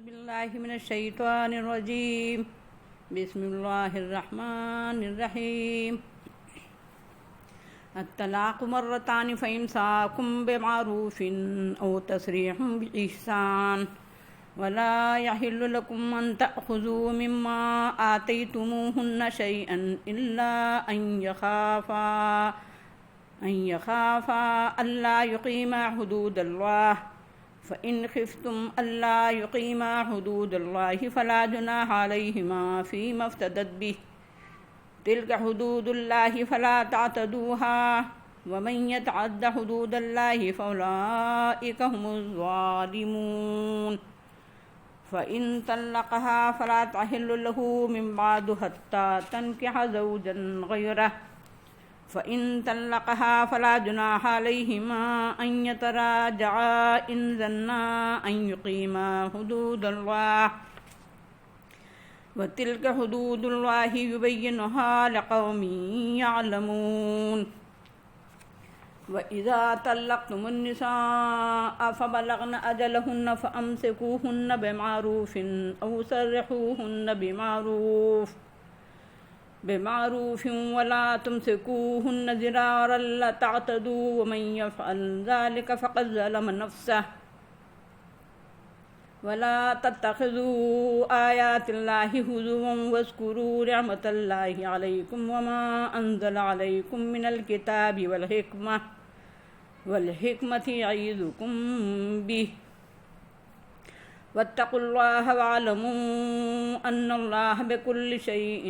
باللہ من الشیطان الرجیم بسم اللہ الرحمن الرحیم الطلاق مرتان فإمساک بمعروف او تسریح بإحسان ولا يحل لكم أن تأخذوا مما آتيتموهن شيئا إلا أن يخافا ألا يقيما حدود الله فإن خفتم ألا يقيما حدود الله فلا جناح عليهما فيما افتدت به تلك حدود الله فلا تعتدوها ومن يتعد حدود الله فأولئك هم الظالمون فإن طلقها فلا تحل له من بعد حتى تنكح زوجا غيره فإن طلقها فلا جناح عليهما أن يتراجعا إن ظنا أن يقيما حدود الله وتلك حدود الله يبينها لقوم يعلمون وإذا طلقتم النساء فبلغن أجلهن فأمسكوهن بمعروف أو سرحوهن بمعروف ولا تمسكوهن ضرارا لتعتدوا ومن يفعل ذلك فقد ظلم نفسه ولا تتخذوا آيات الله هزوا واذكروا نعمة الله عليكم وما أنزل عليكم من الكتاب والحكمة يعظكم به واتقوا الله واعلموا أن الله بكل شيء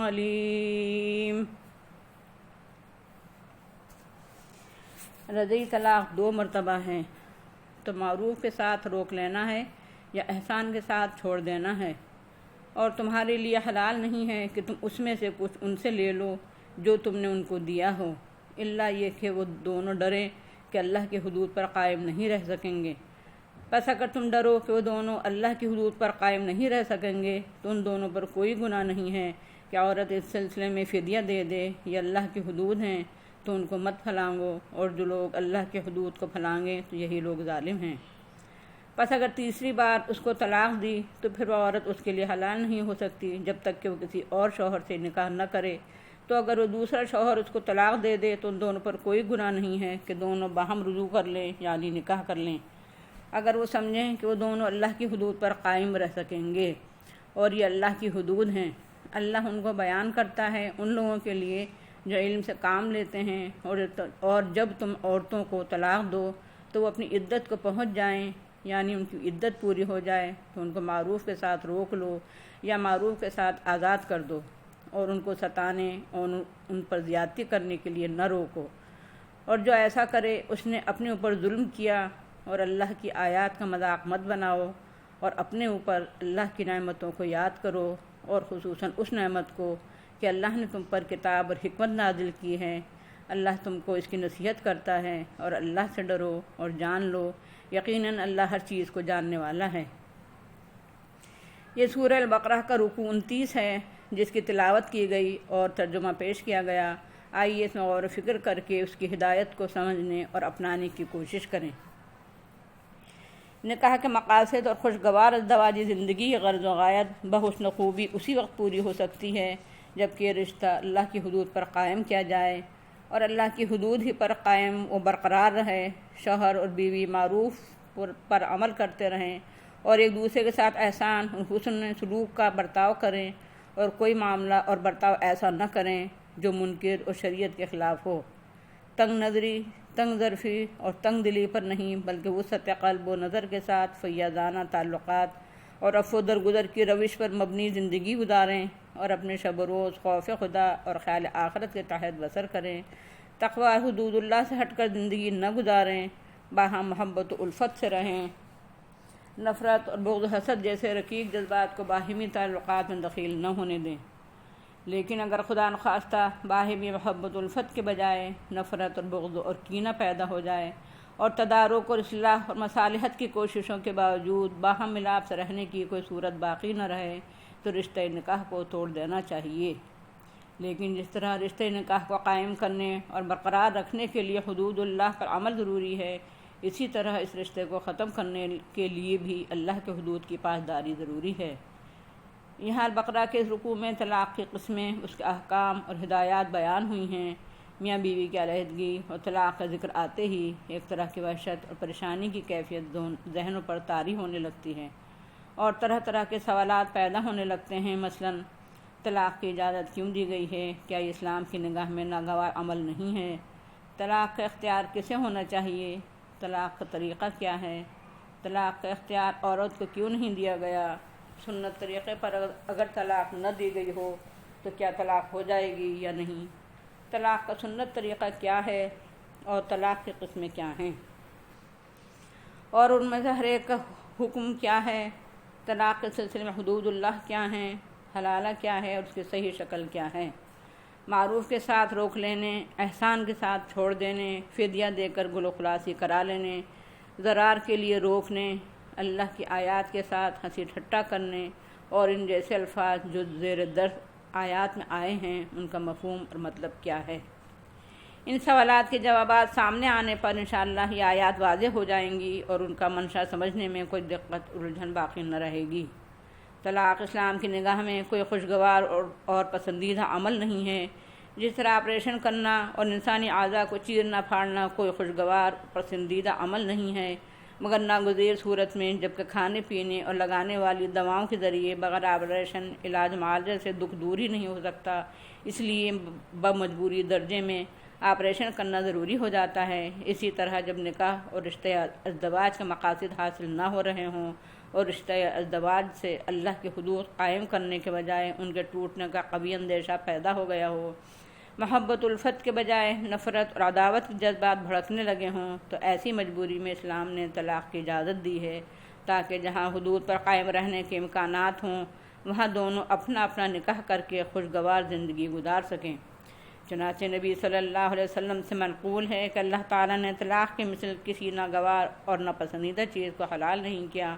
عليم۔ رضی طلاق 2 مرتبہ ہیں، تو معروف کے ساتھ روک لینا ہے یا احسان کے ساتھ چھوڑ دینا ہے، اور تمہارے لیے حلال نہیں ہے کہ تم اس میں سے کچھ ان سے لے لو جو تم نے ان کو دیا ہو، الا یہ کہ وہ دونوں ڈریں کہ اللہ کی حدود پر قائم نہیں رہ سکیں گے۔ بس اگر تم ڈرو کہ وہ دونوں اللہ کی حدود پر قائم نہیں رہ سکیں گے تو ان دونوں پر کوئی گناہ نہیں ہے کہ عورت اس سلسلے میں فدیہ دے دے، یہ اللہ کی حدود ہیں تو ان کو مت پھلانگو، اور جو لوگ اللہ کی حدود کو پھلانگے تو یہی لوگ ظالم ہیں۔ پس اگر تیسری بار اس کو طلاق دی تو پھر وہ عورت اس کے لیے حلال نہیں ہو سکتی جب تک کہ وہ کسی اور شوہر سے نکاح نہ کرے، تو اگر وہ دوسرا شوہر اس کو طلاق دے دے تو ان دونوں پر کوئی گناہ نہیں ہے کہ دونوں باہم رجوع کر لیں یعنی نکاح کر لیں، اگر وہ سمجھیں کہ وہ دونوں اللہ کی حدود پر قائم رہ سکیں گے، اور یہ اللہ کی حدود ہیں۔ اللہ ان کو بیان کرتا ہے ان لوگوں کے لیے جو علم سے کام لیتے ہیں، اور جب تم عورتوں کو طلاق دو تو وہ اپنی عدت کو پہنچ جائیں، یعنی ان کی عدت پوری ہو جائے تو ان کو معروف کے ساتھ روک لو یا معروف کے ساتھ آزاد کر دو، اور ان کو ستانے اور ان پر زیادتی کرنے کے لیے نہ روکو، اور جو ایسا کرے اس نے اپنے اوپر ظلم کیا، اور اللہ کی آیات کا مذاق مت بناؤ، اور اپنے اوپر اللہ کی نعمتوں کو یاد کرو، اور خصوصاً اس نعمت کو کہ اللہ نے تم پر کتاب اور حکمت نازل کی ہے۔ اللہ تم کو اس کی نصیحت کرتا ہے، اور اللہ سے ڈرو اور جان لو، یقیناً اللہ ہر چیز کو جاننے والا ہے۔ یہ سورہ البقرہ کا رکوع 29 ہے، جس کی تلاوت کی گئی اور ترجمہ پیش کیا گیا۔ آئیے اس میں غور و فکر کر کے اس کی ہدایت کو سمجھنے اور اپنانے کی کوشش کریں۔ نکاح کے مقاصد اور خوشگوار ازدواجی زندگی غرض و غایت بحسن خوبی اسی وقت پوری ہو سکتی ہے جبکہ یہ رشتہ اللہ کی حدود پر قائم کیا جائے، اور اللہ کی حدود ہی پر قائم و برقرار رہے۔ شوہر اور بیوی معروف پر عمل کرتے رہیں، اور ایک دوسرے کے ساتھ احسان اور حسن سلوک کا برتاؤ کریں، اور کوئی معاملہ اور برتاؤ ایسا نہ کریں جو منکر اور شریعت کے خلاف ہو۔ تنگ نظری، تنگ ظرفی اور تنگ دلی پر نہیں، بلکہ وسعت قلب و نظر کے ساتھ فیاضانہ تعلقات اور عفو درگزر کی روش پر مبنی زندگی گزاریں، اور اپنے شب و روز خوف خدا اور خیال آخرت کے تحت بسر کریں۔ تقوی حدود اللہ سے ہٹ کر زندگی نہ گزاریں، باہم محبت و الفت سے رہیں، نفرت اور بغض و حسد جیسے رقیق جذبات کو باہمی تعلقات میں دخیل نہ ہونے دیں۔ لیکن اگر خدا نخواستہ باہمی محبت الفت کے بجائے نفرت اور بغض اور کینہ پیدا ہو جائے، اور تدارک اور اصلاح اور مصالحت کی کوششوں کے باوجود باہم ملاپ سے رہنے کی کوئی صورت باقی نہ رہے، تو رشتہ نکاح کو توڑ دینا چاہیے۔ لیکن جس طرح رشتہ نکاح کو قائم کرنے اور برقرار رکھنے کے لیے حدود اللہ پر عمل ضروری ہے، اسی طرح اس رشتے کو ختم کرنے کے لیے بھی اللہ کے حدود کی پاسداری ضروری ہے۔ یہاں البقرہ کے رکوع میں طلاق کی قسمیں، اس کے احکام اور ہدایات بیان ہوئی ہیں۔ میاں بیوی کی علیحدگی اور طلاق کا ذکر آتے ہی ایک طرح کی وحشت اور پریشانی کی کیفیت ذہنوں پر طاری ہونے لگتی ہے اور طرح طرح کے سوالات پیدا ہونے لگتے ہیں۔ مثلاً طلاق کی اجازت کیوں دی گئی ہے؟ کیا یہ اسلام کی نگاہ میں ناگوار عمل نہیں ہے؟ طلاق کا اختیار کسے ہونا چاہیے؟ طلاق کا طریقہ کیا ہے؟ طلاق کا اختیار عورت کو کیوں نہیں دیا گیا؟ سنت طریقے پر اگر طلاق نہ دی گئی ہو تو کیا طلاق ہو جائے گی یا نہیں؟ طلاق کا سنت طریقہ کیا ہے اور طلاق کی قسمیں کیا ہیں اور ان میں سے ہر ایک کا حکم کیا ہے؟ طلاق کے سلسلے میں حدود اللہ کیا ہیں؟ حلالہ کیا ہے اور اس کی صحیح شکل کیا ہے؟ معروف کے ساتھ روک لینے، احسان کے ساتھ چھوڑ دینے، فدیہ دے کر گل و خلاصی کرا لینے، ضرار کے لیے روکنے، اللہ کی آیات کے ساتھ ہنسی ٹھٹا کرنے اور ان جیسے الفاظ جو زیر درس آیات میں آئے ہیں ان کا مفہوم اور مطلب کیا ہے؟ ان سوالات کے جوابات سامنے آنے پر انشاءاللہ یہ آیات واضح ہو جائیں گی اور ان کا منشا سمجھنے میں کوئی دقت اور الجھن باقی نہ رہے گی۔ طلاق اسلام کی نگاہ میں کوئی خوشگوار اور پسندیدہ عمل نہیں ہے۔ جس طرح آپریشن کرنا اور انسانی اعضاء کو چیرنا پھاڑنا کوئی خوشگوار پسندیدہ عمل نہیں ہے، مگر ناگزیر صورت میں، جبکہ کھانے پینے اور لگانے والی دواؤں کے ذریعے بغیر آپریشن علاج معالجے سے دکھ دور ہی نہیں ہو سکتا، اس لیے بمجبوری درجے میں آپریشن کرنا ضروری ہو جاتا ہے۔ اسی طرح جب نکاح اور رشتہ ازدواج کے مقاصد حاصل نہ ہو رہے ہوں اور رشتہ ازدواج سے اللہ کے حدود قائم کرنے کے بجائے ان کے ٹوٹنے کا قوی اندیشہ پیدا ہو گیا ہو، محبت الفت کے بجائے نفرت اور عداوت کے جذبات بھڑکنے لگے ہوں، تو ایسی مجبوری میں اسلام نے طلاق کی اجازت دی ہے، تاکہ جہاں حدود پر قائم رہنے کے امکانات ہوں وہاں دونوں اپنا اپنا نکاح کر کے خوشگوار زندگی گزار سکیں۔ چنانچہ نبی صلی اللہ علیہ وسلم سے منقول ہے کہ اللہ تعالیٰ نے طلاق کی مثل کسی ناگوار اور ناپسندیدہ چیز کو حلال نہیں کیا۔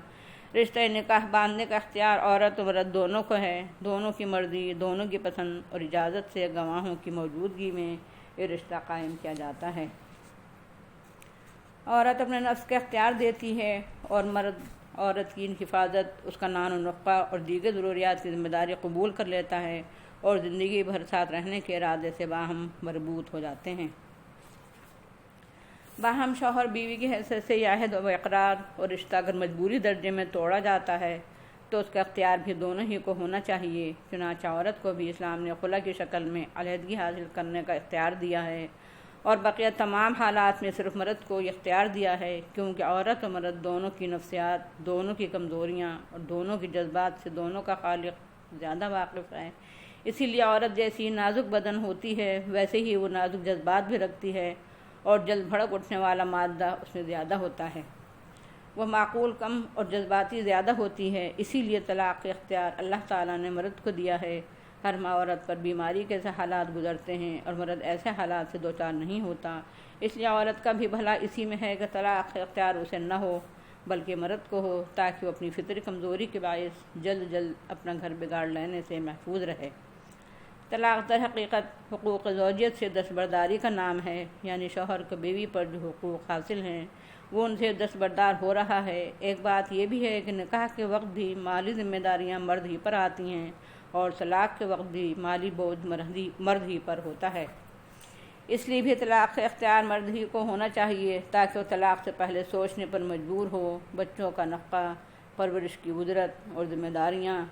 رشتہ نکاح باندھنے کا اختیار عورت و مرد دونوں کو ہے۔ دونوں کی مرضی، دونوں کی پسند اور اجازت سے گواہوں کی موجودگی میں یہ رشتہ قائم کیا جاتا ہے۔ عورت اپنے نفس کا اختیار دیتی ہے اور مرد عورت کی حفاظت، اس کا نان و نقہ اور دیگر ضروریات کی ذمہ داری قبول کر لیتا ہے اور زندگی بھر ساتھ رہنے کے ارادے سے باہم مربوط ہو جاتے ہیں۔ باہم شوہر بیوی کی حیثیت سے یہ عہد و اقرار اور رشتہ اگر مجبوری درجے میں توڑا جاتا ہے تو اس کا اختیار بھی دونوں ہی کو ہونا چاہیے۔ چنانچہ عورت کو بھی اسلام نے خلا کی شکل میں علیحدگی حاصل کرنے کا اختیار دیا ہے اور بقیہ تمام حالات میں صرف مرد کو یہ اختیار دیا ہے، کیونکہ عورت و مرد دونوں کی نفسیات، دونوں کی کمزوریاں اور دونوں کے جذبات سے دونوں کا خالق زیادہ واقف ہے۔ اسی لیے عورت جیسی نازک بدن ہوتی ہے ویسے ہی وہ نازک جذبات بھی رکھتی ہے اور جلد بھڑک اٹھنے والا مادہ اس میں زیادہ ہوتا ہے، وہ معقول کم اور جذباتی زیادہ ہوتی ہے۔ اسی لیے طلاق کے اختیار اللہ تعالیٰ نے مرد کو دیا ہے۔ ہر عورت پر بیماری کے ایسے حالات گزرتے ہیں اور مرد ایسے حالات سے دوچار نہیں ہوتا، اس لیے عورت کا بھی بھلا اسی میں ہے کہ طلاق کا اختیار اسے نہ ہو بلکہ مرد کو ہو، تاکہ وہ اپنی فطری کمزوری کے باعث جلد اپنا گھر بگاڑ لینے سے محفوظ رہے۔ طلاق در حقیقت حقوق زوجیت سے دستبرداری کا نام ہے، یعنی شوہر کو بیوی پر جو حقوق حاصل ہیں وہ ان سے دستبردار ہو رہا ہے۔ ایک بات یہ بھی ہے کہ نکاح کے وقت بھی مالی ذمہ داریاں مرد ہی پر آتی ہیں اور طلاق کے وقت بھی مالی بوجھ مرد ہی پر ہوتا ہے۔ اس لیے بھی طلاق کا اختیار مرد ہی کو ہونا چاہیے، تاکہ وہ طلاق سے پہلے سوچنے پر مجبور ہو۔ بچوں کا نفقہ، پرورش کی اجرت اور ذمہ داریاں،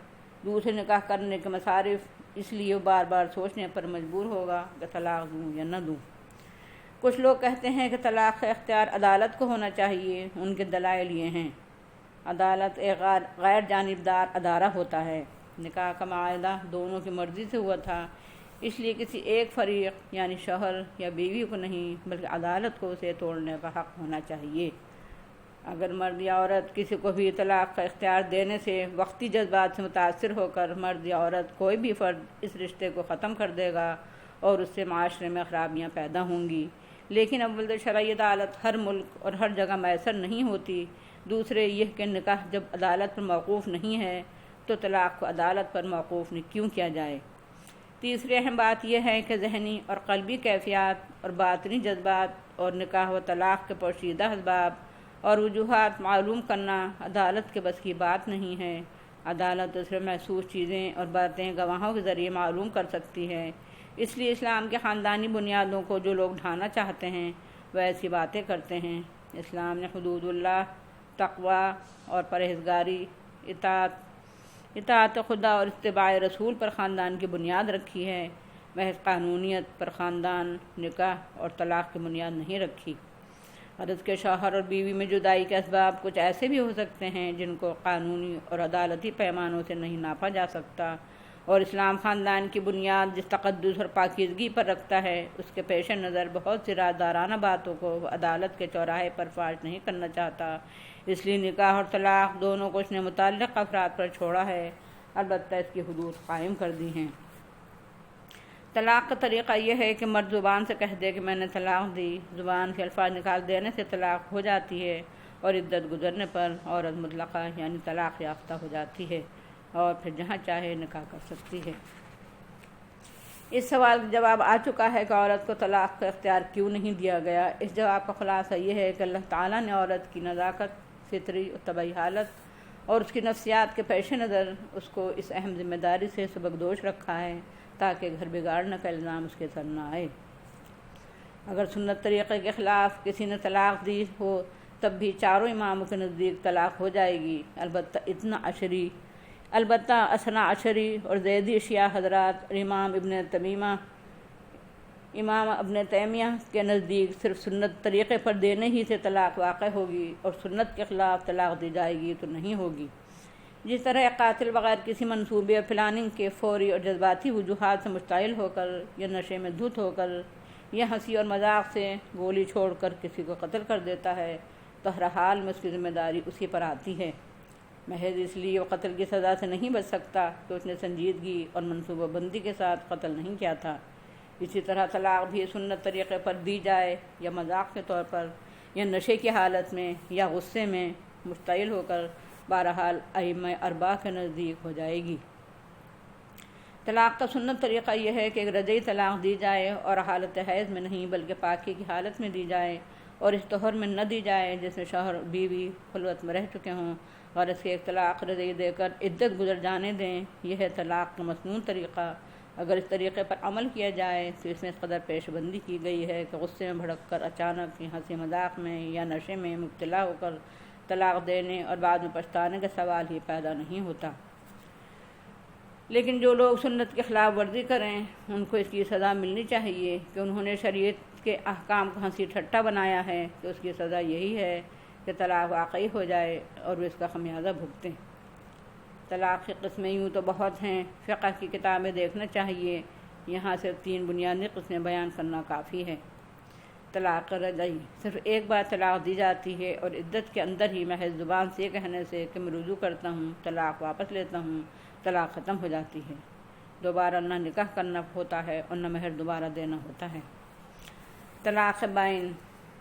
دوسرے نکاح کرنے کے مصارف، اس لیے وہ بار بار سوچنے پر مجبور ہوگا کہ طلاق دوں یا نہ دوں۔ کچھ لوگ کہتے ہیں کہ طلاق کا اختیار عدالت کو ہونا چاہیے۔ ان کے دلائل یہ ہیں: عدالت ایک غیر جانبدار ادارہ ہوتا ہے، نکاح کا معاہدہ دونوں کی مرضی سے ہوا تھا، اس لیے کسی ایک فریق یعنی شوہر یا بیوی کو نہیں بلکہ عدالت کو اسے توڑنے کا حق ہونا چاہیے۔ اگر مرد یا عورت کسی کو بھی طلاق کا اختیار دینے سے وقتی جذبات سے متاثر ہو کر مرد یا عورت کوئی بھی فرد اس رشتے کو ختم کر دے گا اور اس سے معاشرے میں خرابیاں پیدا ہوں گی، لیکن اول شرعی عدالت ہر ملک اور ہر جگہ میسر نہیں ہوتی۔ دوسرے یہ کہ نکاح جب عدالت پر موقوف نہیں ہے تو طلاق کو عدالت پر موقوف کیوں کیا جائے؟ تیسری اہم بات یہ ہے کہ ذہنی اور قلبی کیفیات اور باطنی جذبات اور نکاح و طلاق کے پوشیدہ اسباب اور وجوہات معلوم کرنا عدالت کے بس کی بات نہیں ہے۔ عدالت صرف محسوس چیزیں اور باتیں گواہوں کے ذریعے معلوم کر سکتی ہے۔ اس لیے اسلام کے خاندانی بنیادوں کو جو لوگ ڈھانا چاہتے ہیں وہ ایسی باتیں کرتے ہیں۔ اسلام نے حدود اللہ، تقوی اور پرہیزگاری، اطاعت خدا اور اتباع رسول پر خاندان کی بنیاد رکھی ہے، محض قانونیت پر خاندان، نکاح اور طلاق کی بنیاد نہیں رکھی۔ عدد کے شوہر اور بیوی میں جدائی کے اسباب کچھ ایسے بھی ہو سکتے ہیں جن کو قانونی اور عدالتی پیمانوں سے نہیں ناپا جا سکتا، اور اسلام خاندان کی بنیاد جس تقدس اور پاکیزگی پر رکھتا ہے اس کے پیش نظر بہت سی رازدارانہ باتوں کو عدالت کے چوراہے پر فاش نہیں کرنا چاہتا۔ اس لیے نکاح اور طلاق دونوں کو اس نے متعلق افراد پر چھوڑا ہے، البتہ اس کی حدود قائم کر دی ہیں۔ طلاق کا طریقہ یہ ہے کہ مرد زبان سے کہہ دے کہ میں نے طلاق دی، زبان سے الفاظ نکال دینے سے طلاق ہو جاتی ہے، اور عدت گزرنے پر عورت مطلقہ یعنی طلاق یافتہ ہو جاتی ہے اور پھر جہاں چاہے نکاح کر سکتی ہے۔ اس سوال کا جواب آ چکا ہے کہ عورت کو طلاق کا اختیار کیوں نہیں دیا گیا۔ اس جواب کا خلاصہ یہ ہے کہ اللہ تعالیٰ نے عورت کی نزاکت، فطری اور طبعی حالت اور اس کی نفسیات کے پیش نظر اس کو اس اہم ذمہ داری سے سبکدوش رکھا ہے تاکہ گھر بگاڑنے کا الزام اس کے سر نہ آئے۔ اگر سنت طریقے کے خلاف کسی نے طلاق دی ہو تب بھی چاروں اماموں کے نزدیک طلاق ہو جائے گی، البتہ اثنا عشری اور زیدی شیعہ حضرات اور امام ابن تیمیہ کے نزدیک صرف سنت طریقے پر دینے ہی سے طلاق واقع ہوگی، اور سنت کے خلاف طلاق دی جائے گی تو نہیں ہوگی۔ جس طرح ایک قاتل بغیر کسی منصوبے اور پلاننگ کے فوری اور جذباتی وجوہات سے مشتعل ہو کر یا نشے میں دھت ہو کر یا ہنسی اور مذاق سے گولی چھوڑ کر کسی کو قتل کر دیتا ہے تو ہر حال میں اس کی ذمہ داری اسی پر آتی ہے، محض اس لیے وہ قتل کی سزا سے نہیں بچ سکتا کہ اس نے سنجیدگی اور منصوبہ بندی کے ساتھ قتل نہیں کیا تھا۔ اسی طرح طلاق بھی سنت طریقے پر دی جائے یا مذاق کے طور پر یا نشے کی حالت میں یا غصے میں مشتعل ہو کر، بہرحال ائمہ اربعہ کے نزدیک ہو جائے گی۔ طلاق کا سنت طریقہ یہ ہے کہ ایک رجعی طلاق دی جائے اور حالت حیض میں نہیں بلکہ پاکی کی حالت میں دی جائے، اور اس طہر میں نہ دی جائے جس میں شوہر بیوی خلوت میں رہ چکے ہوں، اور اس کے ایک طلاق رجعی دے کر عدت گزر جانے دیں۔ یہ ہے طلاق کا مسنون طریقہ۔ اگر اس طریقے پر عمل کیا جائے تو اس میں اس قدر پیش بندی کی گئی ہے کہ غصے میں بھڑک کر اچانک ہنسی مذاق میں یا نشے میں مبتلا ہو کر طلاق دینے اور بعد میں پچھتانے کا سوال ہی پیدا نہیں ہوتا۔ لیکن جو لوگ سنت کی خلاف ورزی کریں ان کو اس کی سزا ملنی چاہیے کہ انہوں نے شریعت کے احکام کو ہنسی ٹھٹا بنایا ہے، تو اس کی سزا یہی ہے کہ طلاق واقعی ہو جائے اور وہ اس کا خمیازہ بھگتیں۔ طلاق کی قسمیں یوں تو بہت ہیں، فقہ کی کتابیں دیکھنا چاہیے، یہاں صرف 3 بنیادی قسمیں بیان کرنا کافی ہے۔ طلاق رجعی، صرف ایک بار طلاق دی جاتی ہے اور عدت کے اندر ہی محض زبان سے کہنے سے کہ میں رجوع کرتا ہوں، طلاق واپس لیتا ہوں، طلاق ختم ہو جاتی ہے۔ دوبارہ نہ نکاح کرنا ہوتا ہے اور نہ مہر دوبارہ دینا ہوتا ہے۔ طلاق بائن،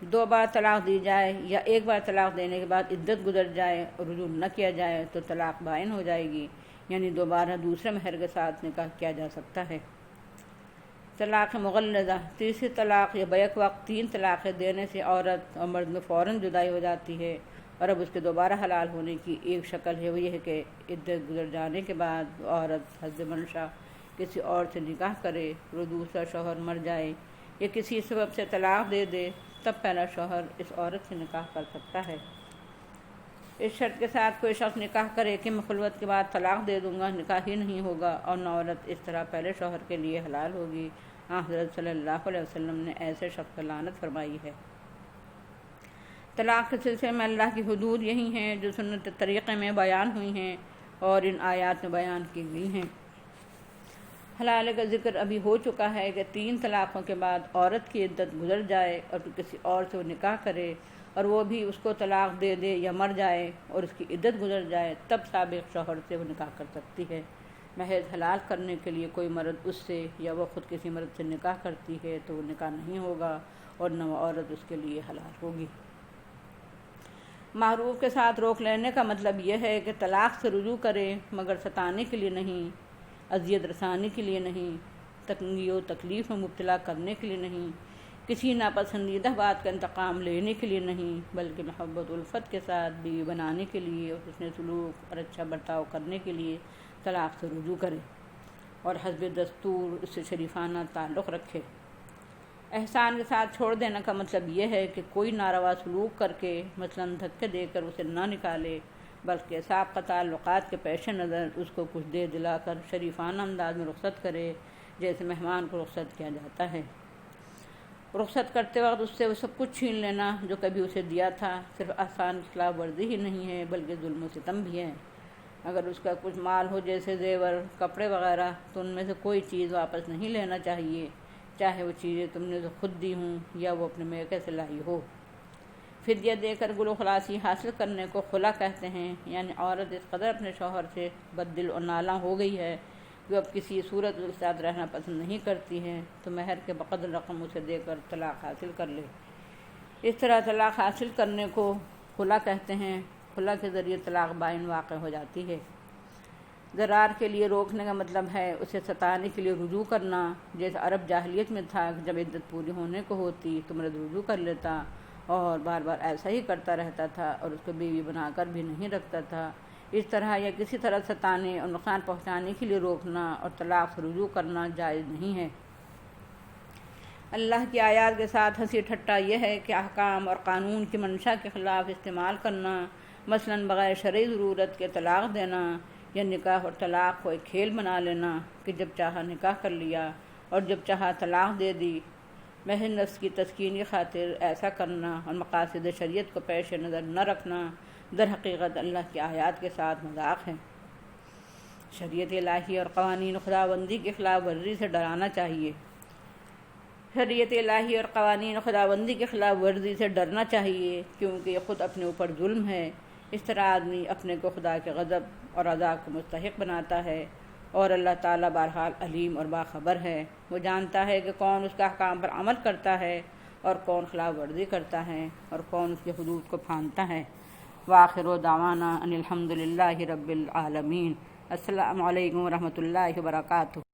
2 بار طلاق دی جائے یا ایک بار طلاق دینے کے بعد عدت گزر جائے اور رجوع نہ کیا جائے تو طلاق بائن ہو جائے گی، یعنی دوبارہ دوسرے مہر کے ساتھ نکاح کیا جا سکتا ہے۔ طلاق مغلظہ، تیسری طلاق یا بیک وقت 3 طلاقیں دینے سے عورت اور مرد میں فوراً جدائی ہو جاتی ہے، اور اب اس کے دوبارہ حلال ہونے کی ایک شکل ہے، وہ یہ ہے کہ عدت گزر جانے کے بعد عورت حسب منشا کسی اور سے نکاح کرے، وہ دوسرا شوہر مر جائے یا کسی سبب سے طلاق دے دے، تب پہلا شوہر اس عورت سے نکاح کر سکتا ہے۔ اس شرط کے ساتھ کوئی شخص نکاح کرے کہ میں خلوت کے بعد طلاق دے دوں گا، نکاح ہی نہیں ہوگا اور نہ عورت اس طرح پہلے شوہر کے لیے حلال ہوگی۔ حضرت صلی اللہ علیہ وسلم نے ایسے شخص پر لعنت فرمائی ہے۔ طلاق کے سلسلے میں اللہ کی حدود یہی ہیں جو سنت طریقے میں بیان ہوئی ہیں اور ان آیات میں بیان کی گئی ہیں۔ حلال کا ذکر ابھی ہو چکا ہے کہ 3 طلاقوں کے بعد عورت کی عدت گزر جائے اور پھر کسی اور سے وہ نکاح کرے اور وہ بھی اس کو طلاق دے دے یا مر جائے اور اس کی عدت گزر جائے، تب سابق شوہر سے وہ نکاح کر سکتی ہے۔ محض حلال کرنے کے لیے کوئی مرد اس سے یا وہ خود کسی مرد سے نکاح کرتی ہے تو وہ نکاح نہیں ہوگا اور نہ وہ عورت اس کے لیے حلال ہوگی۔ معروف کے ساتھ روک لینے کا مطلب یہ ہے کہ طلاق سے رجوع کرے، مگر ستانے کے لیے نہیں، اذیت رسانی کے لیے نہیں، تنگی و تکلیف میں مبتلا کرنے کے لیے نہیں، کسی ناپسندیدہ بات کا انتقام لینے کے لیے نہیں، بلکہ محبت الفت کے ساتھ بیوی بنانے کے لیے اور حسن سلوک اور اچھا برتاؤ کرنے کے لیے طلاق سے رجوع کرے اور حسب دستور اس سے شریفانہ تعلق رکھے۔ احسان کے ساتھ چھوڑ دینے کا مطلب یہ ہے کہ کوئی ناروا سلوک کر کے مثلاً دھکے دے کر اسے نہ نکالے، بلکہ سابقہ تعلقات کے پیش نظر اس کو کچھ دے دلا کر شریفانہ انداز میں رخصت کرے، جیسے مہمان کو رخصت کیا جاتا ہے۔ رخصت کرتے وقت اس سے وہ سب کچھ چھین لینا جو کبھی اسے دیا تھا صرف احسان کی خلاف ورزی ہی نہیں ہے بلکہ ظلم و ستم بھی ہے۔ اگر اس کا کچھ مال ہو جیسے زیور، کپڑے وغیرہ، تو ان میں سے کوئی چیز واپس نہیں لینا چاہیے، چاہے وہ چیزیں تم نے اسے خود دی ہوں یا وہ اپنے میکے سے لائی ہو۔ فدیہ دے کر گل و خلاصی حاصل کرنے کو خلا کہتے ہیں، یعنی عورت اس قدر اپنے شوہر سے بد دل اور نالاں ہو گئی ہے کہ اب کسی صورت اس کے ساتھ رہنا پسند نہیں کرتی ہے تو مہر کے بقدر رقم اسے دے کر طلاق حاصل کر لے۔ اس طرح طلاق حاصل کرنے کو خلا کہتے ہیں۔ خلا کے ذریعے طلاق بائن واقع ہو جاتی ہے۔ ضرار کے لیے روکنے کا مطلب ہے اسے ستانے کے لیے رجوع کرنا، جیسے عرب جاہلیت میں تھا کہ جب عدت پوری ہونے کو ہوتی تو مرد رجوع کر لیتا اور بار بار ایسا ہی کرتا رہتا تھا اور اس کو بیوی بنا کر بھی نہیں رکھتا تھا۔ اس طرح یا کسی طرح ستانے اور نقصان پہنچانے کے لیے روکنا اور طلاق سے رجوع کرنا جائز نہیں ہے۔ اللہ کی آیات کے ساتھ ہنسی ٹھٹا یہ ہے کہ احکام اور قانون کی منشا کے خلاف استعمال کرنا، مثلاً بغیر شرعی ضرورت کے طلاق دینا یا نکاح اور طلاق کو ایک کھیل بنا لینا کہ جب چاہا نکاح کر لیا اور جب چاہا طلاق دے دی، محض نفس کی تسکین کی خاطر ایسا کرنا اور مقاصد شریعت کو پیش نظر نہ رکھنا در حقیقت اللہ کی آیات کے ساتھ مذاق ہے۔ شریعت الہی اور قوانین خداوندی کی خلاف ورزی سے ڈرانا چاہیے۔ شریعت الہی اور قوانین خداوندی کی خلاف ورزی سے ڈرنا چاہیے کیونکہ یہ خود اپنے اوپر ظلم ہے۔ اس طرح آدمی اپنے کو خدا کے غضب اور عذاب کو مستحق بناتا ہے، اور اللہ تعالیٰ بہرحال علیم اور باخبر ہے۔ وہ جانتا ہے کہ کون اس کا احکام پر عمل کرتا ہے اور کون خلاف ورزی کرتا ہے اور کون اس کی حدود کو پھاندتا ہے۔ وآخر دعوانا ان الحمد للہ رب العالمین۔ السلام علیکم ورحمۃ اللہ وبرکاتہ۔